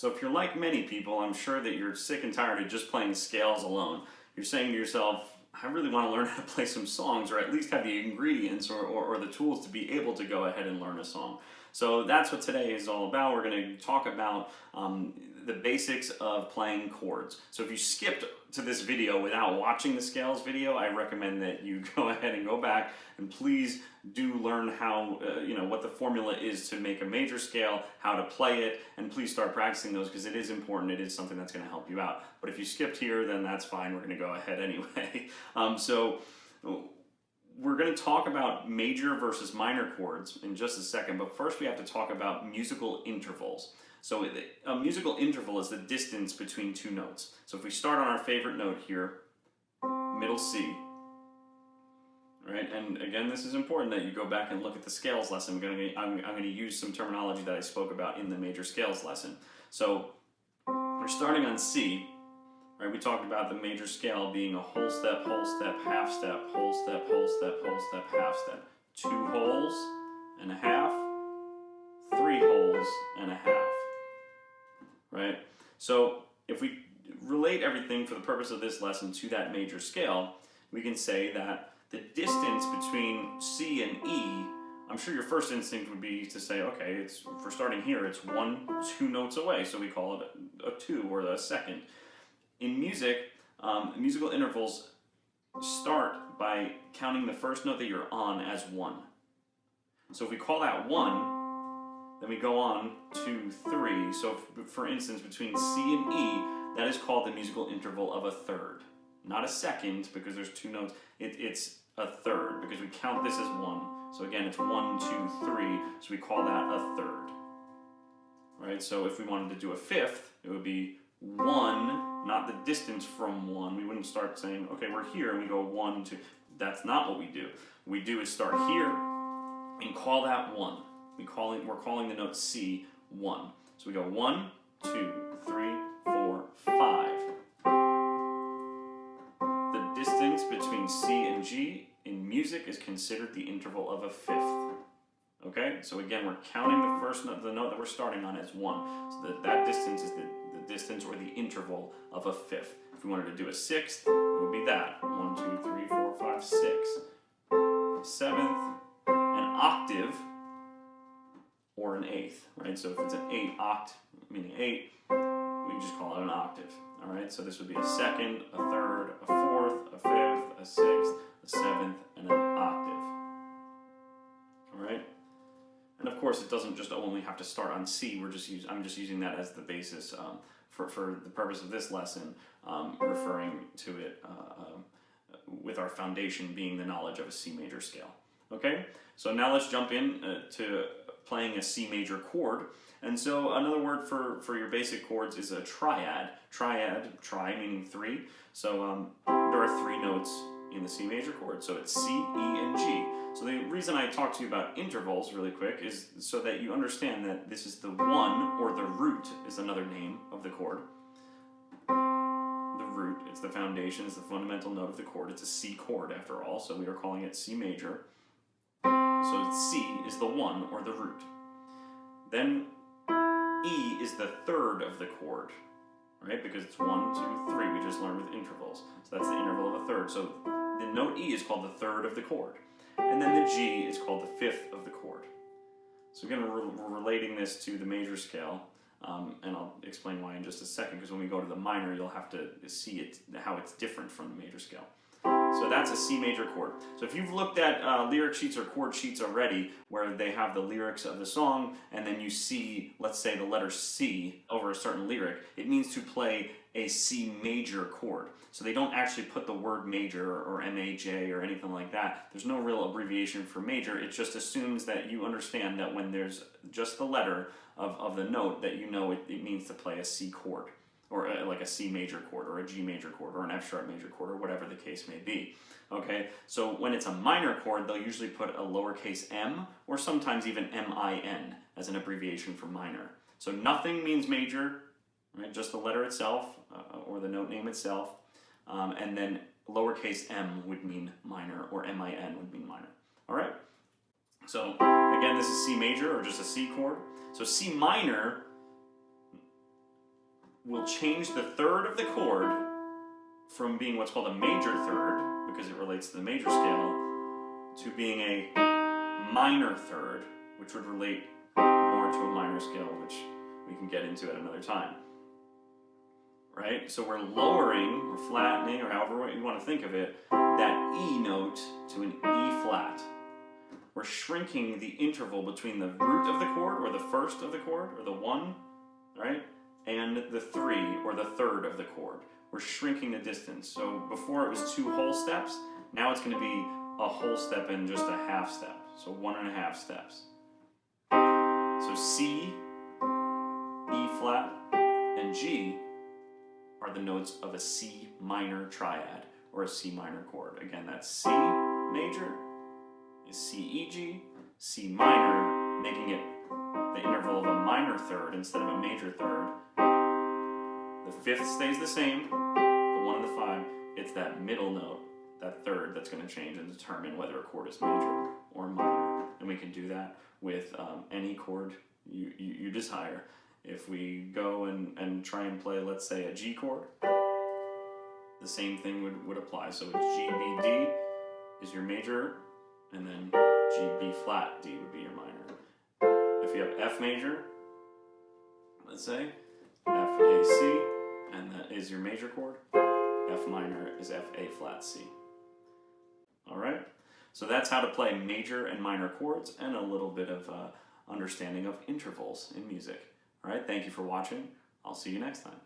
So if you're like many people, I'm sure that you're sick and tired of just playing scales alone. You're saying to yourself, I really want to learn how to play some songs, or at least have the ingredients or the tools to be able to go ahead and learn a song. So that's what today is all about. We're going to talk about the basics of playing chords. So if you skipped to this video without watching the scales video, I recommend that you go ahead and go back and please do learn how, what the formula is to make a major scale, how to play it, and please start practicing those because it is important. It is something that's going to help you out. But if you skipped here, then that's fine. We're going to go ahead anyway. So we're going to talk about major versus minor chords in just a second, but first we have to talk about musical intervals. So a musical interval is the distance between two notes. So if we start on our favorite note here, middle C, right? And again, this is important that you go back and look at the scales lesson. I'm going to use some terminology that I spoke about in the major scales lesson. So we're starting on C, right? We talked about the major scale being a whole step, half step, whole step, whole step, whole step, half step. 2 wholes and a half, 3 wholes and a half, right? So if we relate everything for the purpose of this lesson to that major scale, we can say that the distance between C and E, I'm sure your first instinct would be to say, okay, for starting here, it's 2 notes away, so we call it a 2 or a second. In music, musical intervals start by counting the first note that you're on as 1. So if we call that 1, then we go on to 3. So for instance, between C and E, that is called the musical interval of a third. Not a second, because there's 2 notes. It's a third, because we count this as 1. So again, it's 1, 2, 3, so we call that a third. Right? So if we wanted to do a fifth, it would be 1, not the distance from 1. We wouldn't start saying, okay, we're here, and we go 1, 2. That's not what we do. What we do is start here and call that 1. We're calling the note C 1. So we go 1, 2, 3, 4, 5. The distance between C and G in music is considered the interval of a fifth. Okay, so again, we're counting the first note, the note that we're starting on as 1. So that distance is the distance or the interval of a fifth. If we wanted to do a sixth, it would be that. 1, 2, 3, 4, 5, 6. Seventh, an octave, or an eighth, right? So if it's an 8 oct, meaning 8, we just call it an octave, all right? So this would be a second, a third, a fourth, a fifth, a sixth, a seventh, and an octave, all right? And of course, it doesn't just only have to start on C. I'm just using that as the basis for the purpose of this lesson, referring to it with our foundation being the knowledge of a C major scale. Okay, so now let's jump in to playing a C major chord. And so another word for your basic chords is a triad. Triad, tri meaning 3. So there are 3 notes in the C major chord. So it's C, E, and G. So the reason I talk to you about intervals really quick is so that you understand that this is the 1, or the root is another name of the chord. The root, it's the foundation, it's the fundamental note of the chord. It's a C chord after all, so we are calling it C major. So C is the 1, or the root. Then E is the third of the chord, right? Because it's 1, 2, 3. We just learned with intervals. So that's the interval of a third. So the note E is called the third of the chord. And then the G is called the fifth of the chord. So again, we're relating this to the major scale, and I'll explain why in just a second, because when we go to the minor, you'll have to see how it's different from the major scale. So that's a C major chord. So if you've looked at lyric sheets or chord sheets already, where they have the lyrics of the song, and then you see, let's say, the letter C over a certain lyric, it means to play a C major chord. So they don't actually put the word major or M-A-J or anything like that. There's no real abbreviation for major. It just assumes that you understand that when there's just the letter of the note, that you know it means to play a C chord, or like a C major chord, or a G major chord, or an F sharp major chord, or whatever the case may be. Okay, so when it's a minor chord, they'll usually put a lowercase m, or sometimes even M-I-N as an abbreviation for minor. So nothing means major, right? Just the letter itself, or the note name itself, and then lowercase m would mean minor, or M-I-N would mean minor. All right, so again, this is C major, or just a C chord. So C minor we'll change the third of the chord from being what's called a major third, because it relates to the major scale, to being a minor third, which would relate more to a minor scale, which we can get into at another time. Right? So we're lowering, or flattening, or however you want to think of it, that E note to an E flat. We're shrinking the interval between the root of the chord, or the first of the chord, or the 1, right? And the 3, or the third of the chord. We're shrinking the distance. So before it was 2 whole steps, now it's going to be a whole step and just a half step. So 1.5 steps. So C, E flat, and G are the notes of a C minor triad, or a C minor chord. Again, that's C major, is C, E, G, C minor, making it the interval of a minor third instead of a major third. The 5th stays the same, the 1 and the 5. It's that middle note, that third, that's going to change and determine whether a chord is major or minor. And we can do that with any chord you desire. If we go and try and play, let's say, a G chord, the same thing would apply. So it's G, B, D is your major, and then G, B flat, D would be your minor. If you have F major, let's say, F, A, C, and that is your major chord. F minor is F, A flat, C. All right? So that's how to play major and minor chords, and a little bit of understanding of intervals in music. All right, thank you for watching. I'll see you next time.